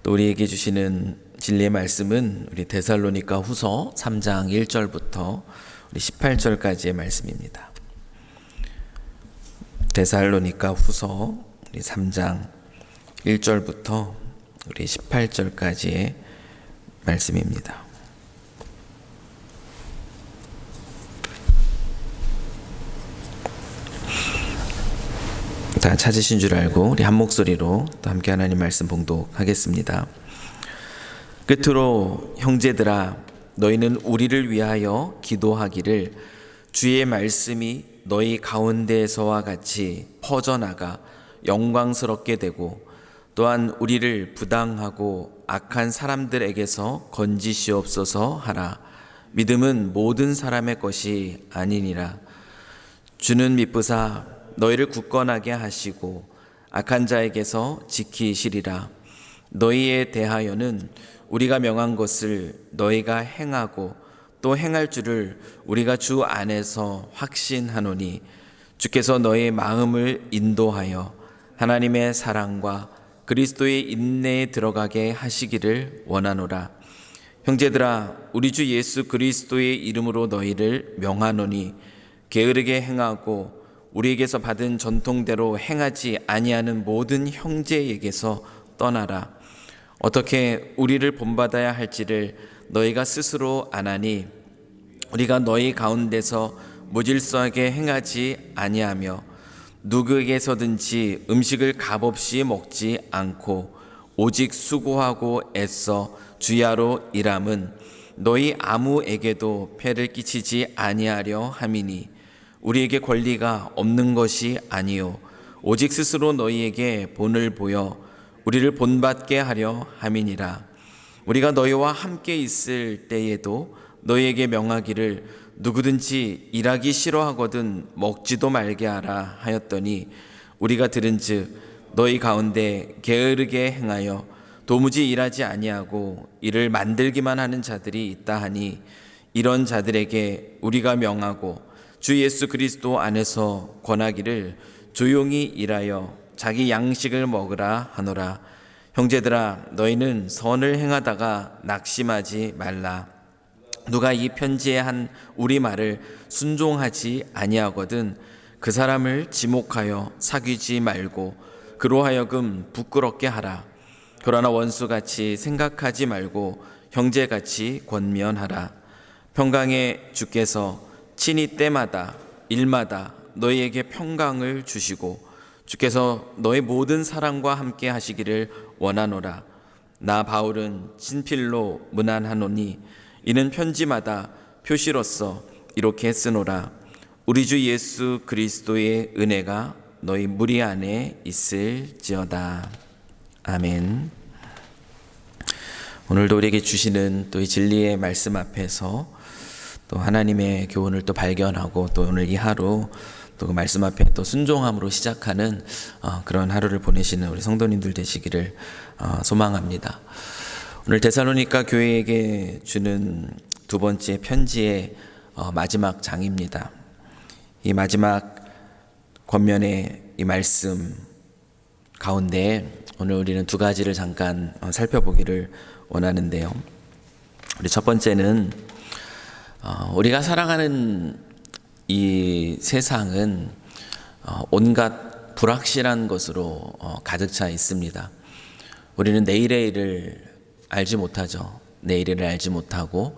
또 우리에게 주시는 진리의 말씀은 우리 데살로니가 후서 3장 1절부터 우리 18절까지의 말씀입니다. 데살로니가 후서 우리 3장 1절부터 우리 18절까지의 말씀입니다. 다 찾으신 줄 알고 우리 한 목소리로 또 함께 하나님 말씀 봉독하겠습니다. 끝으로 형제들아, 너희는 우리를 위하여 기도하기를, 주의 말씀이 너희 가운데에서와 같이 퍼져나가 영광스럽게 되고, 또한 우리를 부당하고 악한 사람들에게서 건지시옵소서 하라. 믿음은 모든 사람의 것이 아니니라. 주는 미쁘사 너희를 굳건하게 하시고 악한 자에게서 지키시리라. 너희에 대하여는 우리가 명한 것을 너희가 행하고 또 행할 줄을 우리가 주 안에서 확신하노니, 주께서 너희의 마음을 인도하여 하나님의 사랑과 그리스도의 인내에 들어가게 하시기를 원하노라. 형제들아, 우리 주 예수 그리스도의 이름으로 너희를 명하노니, 게으르게 행하고 우리에게서 받은 전통대로 행하지 아니하는 모든 형제에게서 떠나라. 어떻게 우리를 본받아야 할지를 너희가 스스로 아나니, 우리가 너희 가운데서 무질서하게 행하지 아니하며 누구에게서든지 음식을 값없이 먹지 않고 오직 수고하고 애써 주야로 일함은 너희 아무에게도 폐를 끼치지 아니하려 함이니, 우리에게 권리가 없는 것이 아니요 오직 스스로 너희에게 본을 보여 우리를 본받게 하려 함이니라. 우리가 너희와 함께 있을 때에도 너희에게 명하기를, 누구든지 일하기 싫어하거든 먹지도 말게 하라 하였더니, 우리가 들은즉 너희 가운데 게으르게 행하여 도무지 일하지 아니하고 일을 만들기만 하는 자들이 있다 하니, 이런 자들에게 우리가 명하고 주 예수 그리스도 안에서 권하기를 조용히 일하여 자기 양식을 먹으라 하노라. 형제들아, 너희는 선을 행하다가 낙심하지 말라. 누가 이 편지에 한 우리 말을 순종하지 아니하거든 그 사람을 지목하여 사귀지 말고 그로 하여금 부끄럽게 하라. 그러나 원수같이 생각하지 말고 형제같이 권면하라. 평강의 주께서 친히 때마다 일마다 너희에게 평강을 주시고 주께서 너희 모든 사랑과 함께 하시기를 원하노라. 나 바울은 친필로 문안하노니, 이는 편지마다 표시로서 이렇게 쓰노라. 우리 주 예수 그리스도의 은혜가 너희 무리 안에 있을지어다. 아멘. 오늘도 우리에게 주시는 또 이 진리의 말씀 앞에서 또 하나님의 교훈을 또 발견하고, 또 오늘 이 하루 또 그 말씀 앞에 또 순종함으로 시작하는 그런 하루를 보내시는 우리 성도님들 되시기를 소망합니다. 오늘 데살로니가 교회에게 주는 두 번째 편지의 마지막 장입니다. 이 마지막 권면의 이 말씀 가운데 오늘 우리는 두 가지를 잠깐 살펴보기를 원하는데요. 우리 첫 번째는 우리가 살아가는 이 세상은 온갖 불확실한 것으로 가득 차 있습니다. 우리는 내일의 일을 알지 못하죠. 내일을 알지 못하고,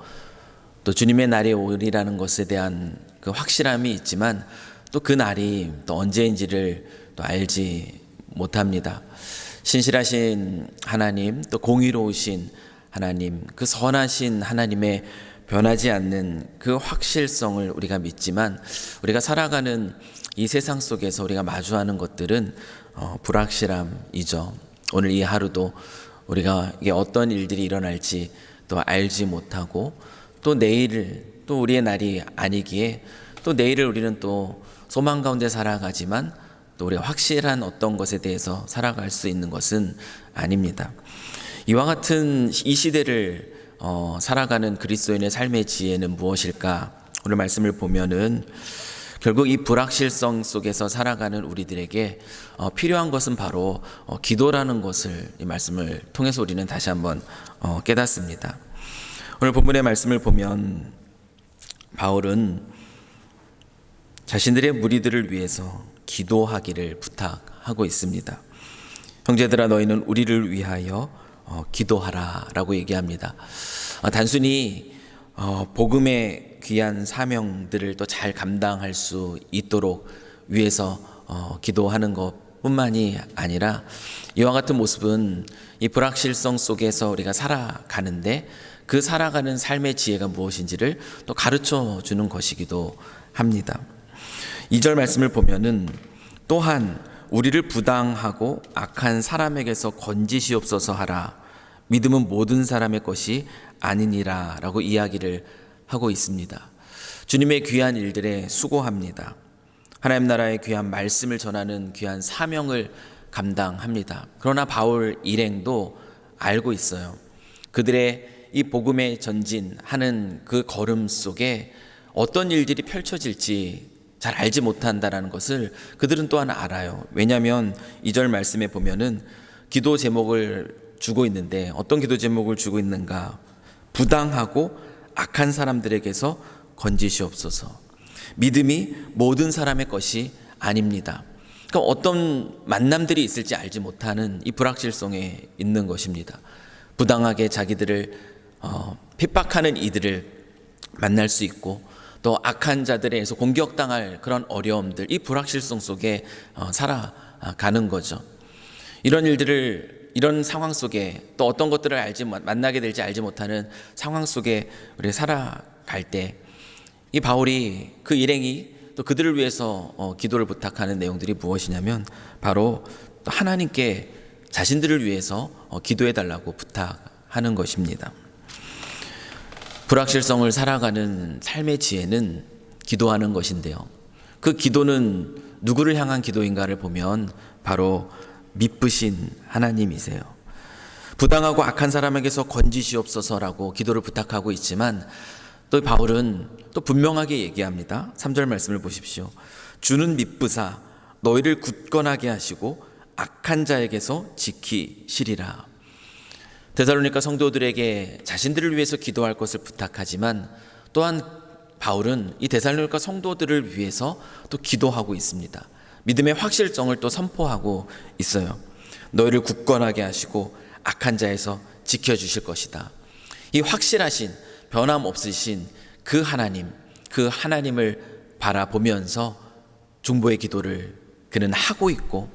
또 주님의 날이 오리라는 것에 대한 그 확실함이 있지만 또 그 날이 또 언제인지를 또 알지 못합니다. 신실하신 하나님, 또 공의로우신 하나님, 그 선하신 하나님의 변하지 않는 그 확실성을 우리가 믿지만, 우리가 살아가는 이 세상 속에서 우리가 마주하는 것들은 불확실함이죠. 오늘 이 하루도 우리가 이게 어떤 일들이 일어날지 또 알지 못하고, 또 내일을, 또 우리의 날이 아니기에 또 내일을 우리는 또 소망 가운데 살아가지만 또 우리가 확실한 어떤 것에 대해서 살아갈 수 있는 것은 아닙니다. 이와 같은 이 시대를 살아가는 그리스도인의 삶의 지혜는 무엇일까? 오늘 말씀을 보면은 결국 이 불확실성 속에서 살아가는 우리들에게 필요한 것은 바로 기도라는 것을 이 말씀을 통해서 우리는 다시 한번 깨닫습니다. 오늘 본문의 말씀을 보면 바울은 자신들의 무리들을 위해서 기도하기를 부탁하고 있습니다. 형제들아, 너희는 우리를 위하여 기도하라 라고 얘기합니다. 단순히 복음의 귀한 사명들을 또 잘 감당할 수 있도록 위해서 기도하는 것뿐만이 아니라 이와 같은 모습은 이 불확실성 속에서 우리가 살아가는데 그 살아가는 삶의 지혜가 무엇인지를 또 가르쳐 주는 것이기도 합니다. 2절 말씀을 보면은 또한 우리를 부당하고 악한 사람에게서 건지시옵소서 하라. 믿음은 모든 사람의 것이 아니니라 라고 이야기를 하고 있습니다. 주님의 귀한 일들에 수고합니다. 하나님 나라의 귀한 말씀을 전하는 귀한 사명을 감당합니다. 그러나 바울 일행도 알고 있어요. 그들의 이 복음의 전진하는 그 걸음 속에 어떤 일들이 펼쳐질지 잘 알지 못한다라는 것을 그들은 또한 알아요. 왜냐하면 2절 말씀에 보면은 기도 제목을 주고 있는데 어떤 기도 제목을 주고 있는가? 부당하고 악한 사람들에게서 건지시옵소서. 믿음이 모든 사람의 것이 아닙니다. 그러니까 어떤 만남들이 있을지 알지 못하는 이 불확실성에 있는 것입니다. 부당하게 자기들을 핍박하는 이들을 만날 수 있고 또 악한 자들에 의해서 공격당할 그런 어려움들, 이 불확실성 속에 살아가는 거죠. 이런 일들을, 이런 상황 속에 또 어떤 것들을 만나게 될지 알지 못하는 상황 속에 우리 살아갈 때 이 바울이, 그 일행이 또 그들을 위해서 기도를 부탁하는 내용들이 무엇이냐면 바로 또 하나님께 자신들을 위해서 기도해 달라고 부탁하는 것입니다. 불확실성을 살아가는 삶의 지혜는 기도하는 것인데요. 그 기도는 누구를 향한 기도인가를 보면 바로 미쁘신 하나님이세요. 부당하고 악한 사람에게서 건지시옵소서라고 기도를 부탁하고 있지만 또 바울은 또 분명하게 얘기합니다. 3절 말씀을 보십시오. 주는 미쁘사 너희를 굳건하게 하시고 악한 자에게서 지키시리라. 데살로니가 성도들에게 자신들을 위해서 기도할 것을 부탁하지만 또한 바울은 이 데살로니가 성도들을 위해서 또 기도하고 있습니다. 믿음의 확실성을 또 선포하고 있어요. 너희를 굳건하게 하시고 악한 자에서 지켜주실 것이다. 이 확실하신, 변함없으신 그 하나님을 바라보면서 중보의 기도를 그는 하고 있고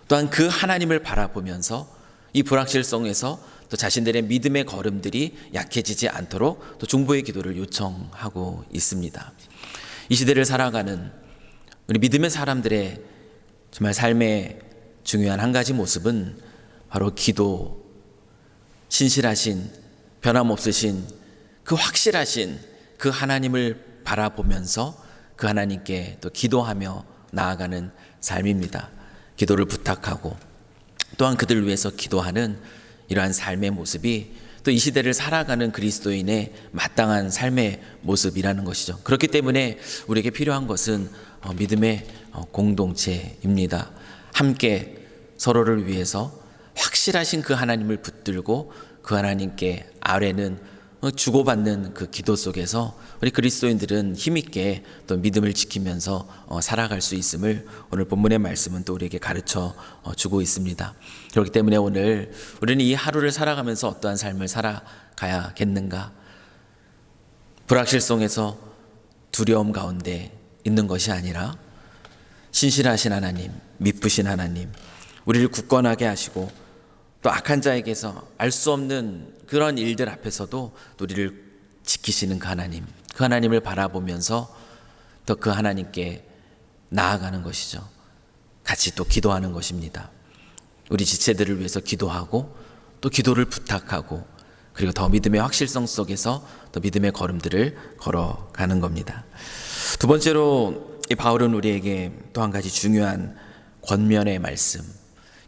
또한 그 하나님을 바라보면서 이 불확실성에서 또 자신들의 믿음의 걸음들이 약해지지 않도록 또 중보의 기도를 요청하고 있습니다. 이 시대를 살아가는 우리 믿음의 사람들의 정말 삶의 중요한 한 가지 모습은 바로 기도, 신실하신, 변함없으신, 그 확실하신 그 하나님을 바라보면서 그 하나님께 또 기도하며 나아가는 삶입니다. 기도를 부탁하고 또한 그들을 위해서 기도하는 이러한 삶의 모습이 또 이 시대를 살아가는 그리스도인의 마땅한 삶의 모습이라는 것이죠. 그렇기 때문에 우리에게 필요한 것은 믿음의 공동체입니다. 함께 서로를 위해서 확실하신 그 하나님을 붙들고 그 하나님께 아뢰는 주고받는 그 기도 속에서 우리 그리스도인들은 힘있게 또 믿음을 지키면서 살아갈 수 있음을 오늘 본문의 말씀은 또 우리에게 가르쳐 주고 있습니다. 그렇기 때문에 오늘 우리는 이 하루를 살아가면서 어떠한 삶을 살아가야겠는가? 불확실성에서 두려움 가운데 있는 것이 아니라 신실하신 하나님, 미쁘신 하나님, 우리를 굳건하게 하시고 또 악한 자에게서 알 수 없는 그런 일들 앞에서도 우리를 지키시는 그 하나님을 바라보면서 더 그 하나님께 나아가는 것이죠. 같이 또 기도하는 것입니다. 우리 지체들을 위해서 기도하고 또 기도를 부탁하고 그리고 더 믿음의 확실성 속에서 더 믿음의 걸음들을 걸어가는 겁니다. 두 번째로 이 바울은 우리에게 또 한 가지 중요한 권면의 말씀,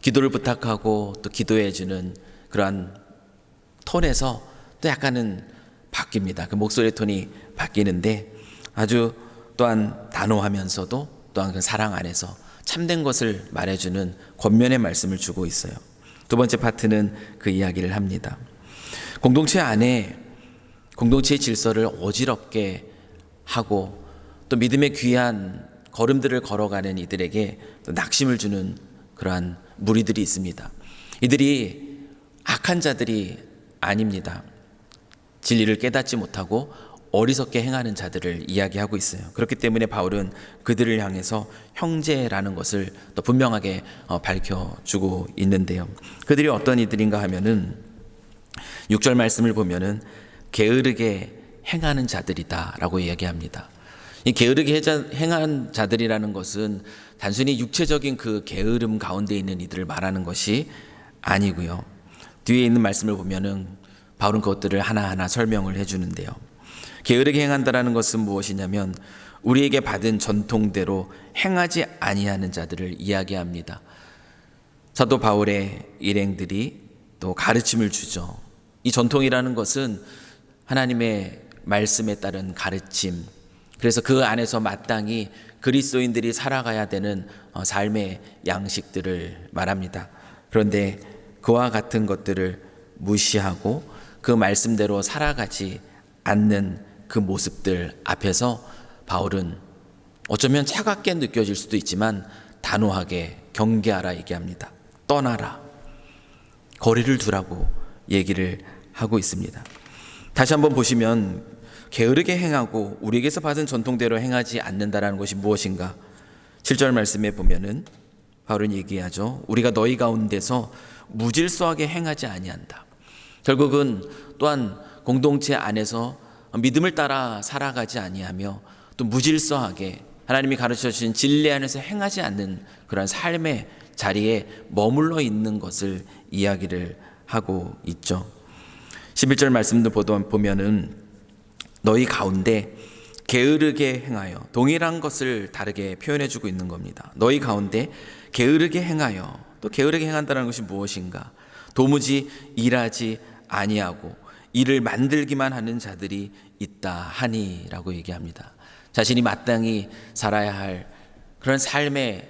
기도를 부탁하고 또 기도해주는 그러한 톤에서 또 약간은 바뀝니다. 그 목소리 톤이 바뀌는데 아주 또한 단호하면서도 또한 그 사랑 안에서 참된 것을 말해주는 권면의 말씀을 주고 있어요. 두 번째 파트는 그 이야기를 합니다. 공동체 안에 공동체의 질서를 어지럽게 하고 또 믿음의 귀한 걸음들을 걸어가는 이들에게 또 낙심을 주는 그러한 무리들이 있습니다. 이들이 악한 자들이 아닙니다. 진리를 깨닫지 못하고 어리석게 행하는 자들을 이야기하고 있어요. 그렇기 때문에 바울은 그들을 향해서 형제라는 것을 또 분명하게 밝혀주고 있는데요. 그들이 어떤 이들인가 하면은 6절 말씀을 보면은 게으르게 행하는 자들이다라고 이야기합니다. 이 게으르게 행한 자들이라는 것은 단순히 육체적인 그 게으름 가운데 있는 이들을 말하는 것이 아니고요. 뒤에 있는 말씀을 보면은 바울은 그것들을 하나하나 설명을 해주는데요. 게으르게 행한다라는 것은 무엇이냐면 우리에게 받은 전통대로 행하지 아니하는 자들을 이야기합니다. 사도 바울의 일행들이 또 가르침을 주죠. 이 전통이라는 것은 하나님의 말씀에 따른 가르침, 그래서 그 안에서 마땅히 그리스도인들이 살아가야 되는 삶의 양식들을 말합니다. 그런데 그와 같은 것들을 무시하고 그 말씀대로 살아가지 않는 그 모습들 앞에서 바울은 어쩌면 차갑게 느껴질 수도 있지만 단호하게 경계하라 얘기합니다. 떠나라, 거리를 두라고 얘기를 하고 있습니다. 다시 한번 보시면 게으르게 행하고 우리에게서 받은 전통대로 행하지 않는다라는 것이 무엇인가? 7절 말씀에 보면은 바울은 얘기하죠. 우리가 너희 가운데서 무질서하게 행하지 아니한다. 결국은 또한 공동체 안에서 믿음을 따라 살아가지 아니하며 또 무질서하게 하나님이 가르쳐 주신 진리 안에서 행하지 않는 그런 삶의 자리에 머물러 있는 것을 이야기를 하고 있죠. 11절 말씀도 보면은 너희 가운데 게으르게 행하여, 동일한 것을 다르게 표현해 주고 있는 겁니다. 너희 가운데 게으르게 행하여, 또 게으르게 행한다는 것이 무엇인가? 도무지 일하지 아니하고 일을 만들기만 하는 자들이 있다 하니라고 얘기합니다. 자신이 마땅히 살아야 할 그런 삶의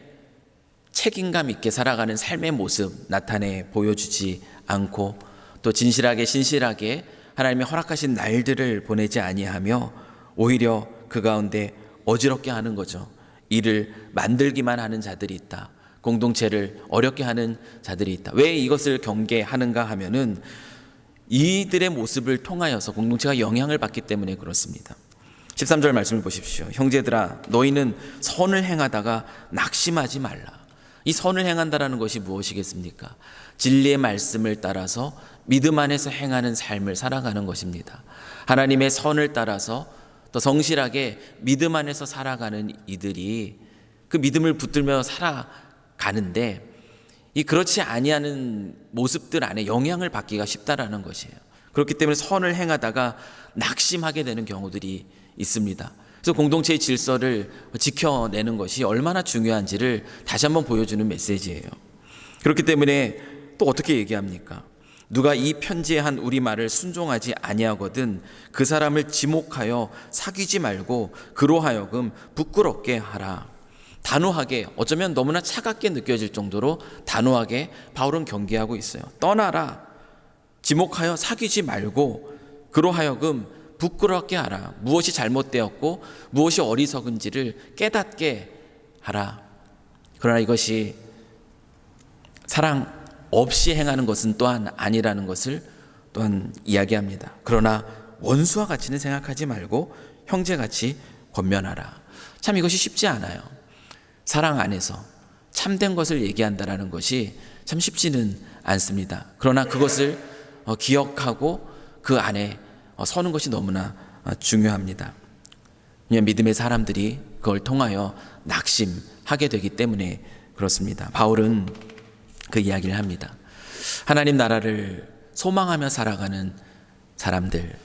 책임감 있게 살아가는 삶의 모습 나타내 보여주지 않고 또 진실하게 신실하게 하나님이 허락하신 날들을 보내지 아니하며 오히려 그 가운데 어지럽게 하는 거죠. 일을 만들기만 하는 자들이 있다. 공동체를 어렵게 하는 자들이 있다. 왜 이것을 경계하는가 하면은 이들의 모습을 통하여서 공동체가 영향을 받기 때문에 그렇습니다. 13절 말씀을 보십시오. 형제들아, 너희는 선을 행하다가 낙심하지 말라. 이 선을 행한다라는 것이 무엇이겠습니까? 진리의 말씀을 따라서 믿음 안에서 행하는 삶을 살아가는 것입니다. 하나님의 선을 따라서 또 성실하게 믿음 안에서 살아가는 이들이 그 믿음을 붙들며 살아가는데 이 그렇지 아니하는 모습들 안에 영향을 받기가 쉽다라는 것이에요. 그렇기 때문에 선을 행하다가 낙심하게 되는 경우들이 있습니다. 그래서 공동체의 질서를 지켜내는 것이 얼마나 중요한지를 다시 한번 보여주는 메시지예요. 그렇기 때문에 또 어떻게 얘기합니까? 누가 이 편지에 한 우리 말을 순종하지 아니하거든 그 사람을 지목하여 사귀지 말고 그로 하여금 부끄럽게 하라. 단호하게, 어쩌면 너무나 차갑게 느껴질 정도로 단호하게 바울은 경계하고 있어요. 떠나라, 지목하여 사귀지 말고 그로 하여금 부끄럽게 하라. 무엇이 잘못되었고 무엇이 어리석은지를 깨닫게 하라. 그러나 이것이 사랑 없이 행하는 것은 또한 아니라는 것을 또한 이야기합니다. 그러나 원수와 같이는 생각하지 말고 형제같이 권면하라. 참 이것이 쉽지 않아요. 사랑 안에서 참된 것을 얘기한다라는 것이 참 쉽지는 않습니다. 그러나 그것을 기억하고 그 안에 서는 것이 너무나 중요합니다. 왜냐하면 믿음의 사람들이 그걸 통하여 낙심하게 되기 때문에 그렇습니다. 바울은 그 이야기를 합니다. 하나님 나라를 소망하며 살아가는 사람들,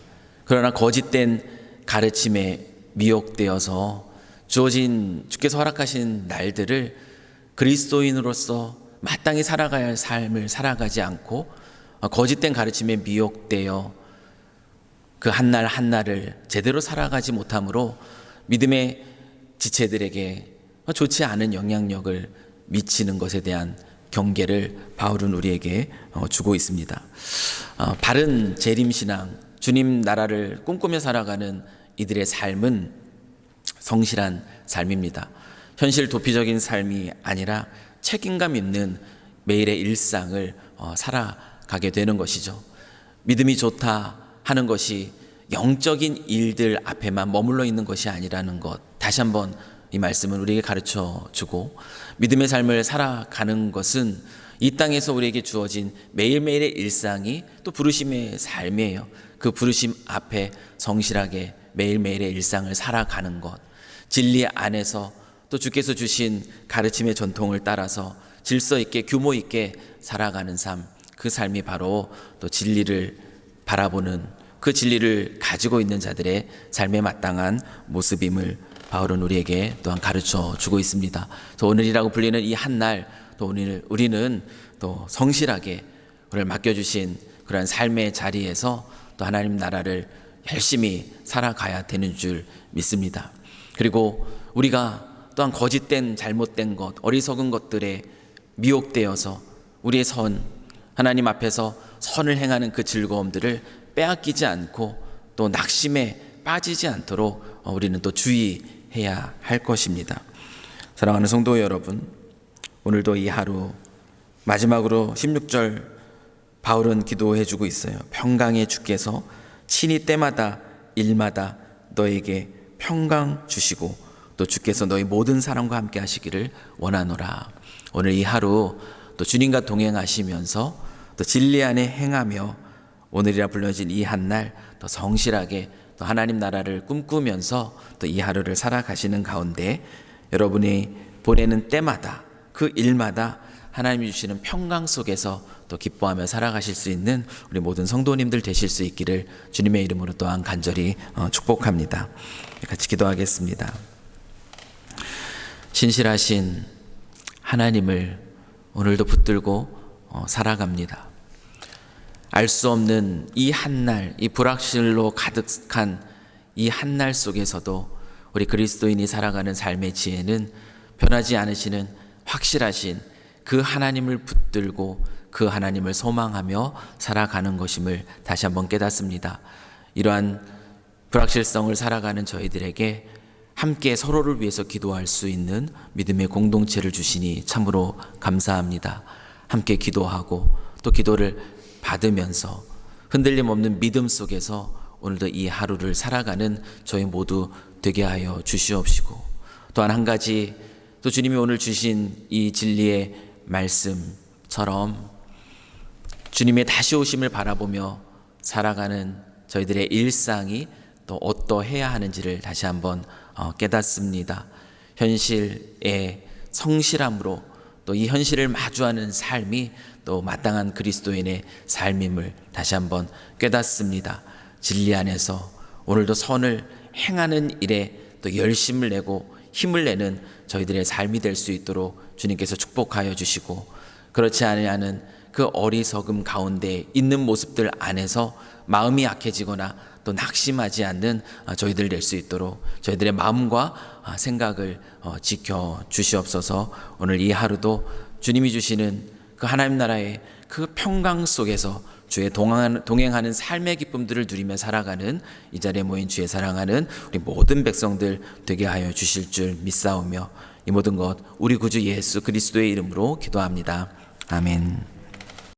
그러나 거짓된 가르침에 미혹되어서 주어진 주께서 허락하신 날들을 그리스도인으로서 마땅히 살아가야 할 삶을 살아가지 않고 거짓된 가르침에 미혹되어 그 한 날 한 날을 제대로 살아가지 못함으로 믿음의 지체들에게 좋지 않은 영향력을 미치는 것에 대한 경계를 바울은 우리에게 주고 있습니다. 바른 재림신앙, 주님 나라를 꿈꾸며 살아가는 이들의 삶은 성실한 삶입니다. 현실 도피적인 삶이 아니라 책임감 있는 매일의 일상을 살아가게 되는 것이죠. 믿음이 좋다 하는 것이 영적인 일들 앞에만 머물러 있는 것이 아니라는 것, 다시 한번 이 말씀은 우리에게 가르쳐 주고, 믿음의 삶을 살아가는 것은 이 땅에서 우리에게 주어진 매일매일의 일상이 또 부르심의 삶이에요. 그 부르심 앞에 성실하게 매일매일의 일상을 살아가는 것, 진리 안에서 또 주께서 주신 가르침의 전통을 따라서 질서 있게 규모 있게 살아가는 삶, 그 삶이 바로 또 진리를 바라보는, 그 진리를 가지고 있는 자들의 삶에 마땅한 모습임을 바울은 우리에게 또한 가르쳐 주고 있습니다. 또 오늘이라고 불리는 이 한날, 또 오늘 우리는 또 성실하게 우리를 맡겨주신 그러한 삶의 자리에서 또 하나님 나라를 열심히 살아가야 되는 줄 믿습니다. 그리고 우리가 또한 거짓된 잘못된 것, 어리석은 것들에 미혹되어서 우리의 하나님 앞에서 선을 행하는 그 즐거움들을 빼앗기지 않고 또 낙심에 빠지지 않도록 우리는 또 주의해야 할 것입니다. 사랑하는 성도 여러분, 오늘도 이 하루 마지막으로 16절 바울은 기도해 주고 있어요. 평강의 주께서 친히 때마다 일마다 너에게 평강 주시고 또 주께서 너희 모든 사람과 함께 하시기를 원하노라. 오늘 이 하루 또 주님과 동행하시면서 또 진리 안에 행하며 오늘이라 불려진 이 한날 또 성실하게 또 하나님 나라를 꿈꾸면서 또 이 하루를 살아가시는 가운데 여러분이 보내는 때마다 그 일마다 하나님이 주시는 평강 속에서 또 기뻐하며 살아가실 수 있는 우리 모든 성도님들 되실 수 있기를 주님의 이름으로 또한 간절히 축복합니다. 같이 기도하겠습니다. 신실하신 하나님을 오늘도 붙들고 살아갑니다. 알 수 없는 이 한날, 이 불확실로 가득한 이 한날 속에서도 우리 그리스도인이 살아가는 삶의 지혜는 변하지 않으시는 확실하신 그 하나님을 붙들고 그 하나님을 소망하며 살아가는 것임을 다시 한번 깨닫습니다. 이러한 불확실성을 살아가는 저희들에게 함께 서로를 위해서 기도할 수 있는 믿음의 공동체를 주시니 참으로 감사합니다. 함께 기도하고 또 기도를 받으면서 흔들림 없는 믿음 속에서 오늘도 이 하루를 살아가는 저희 모두 되게 하여 주시옵시고, 또한 한 가지 또 주님이 오늘 주신 이 진리의 말씀처럼 주님의 다시 오심을 바라보며 살아가는 저희들의 일상이 또 어떠해야 하는지를 다시 한번 깨닫습니다. 현실의 성실함으로 또 이 현실을 마주하는 삶이 또 마땅한 그리스도인의 삶임을 다시 한번 깨닫습니다. 진리 안에서 오늘도 선을 행하는 일에 또 열심을 내고 힘을 내는 저희들의 삶이 될 수 있도록 주님께서 축복하여 주시고, 그렇지 않은 그 어리석음 가운데 있는 모습들 안에서 마음이 약해지거나 또 낙심하지 않는 저희들 될 수 있도록 저희들의 마음과 생각을 지켜 주시옵소서. 오늘 이 하루도 주님이 주시는 그 하나님 나라의 그 평강 속에서 주의 동행하는 삶의 기쁨들을 누리며 살아가는 이 자리에 모인 주의 사랑하는 우리 모든 백성들 되게 하여 주실 줄 믿사오며 이 모든 것 우리 구주 예수 그리스도의 이름으로 기도합니다. 아멘.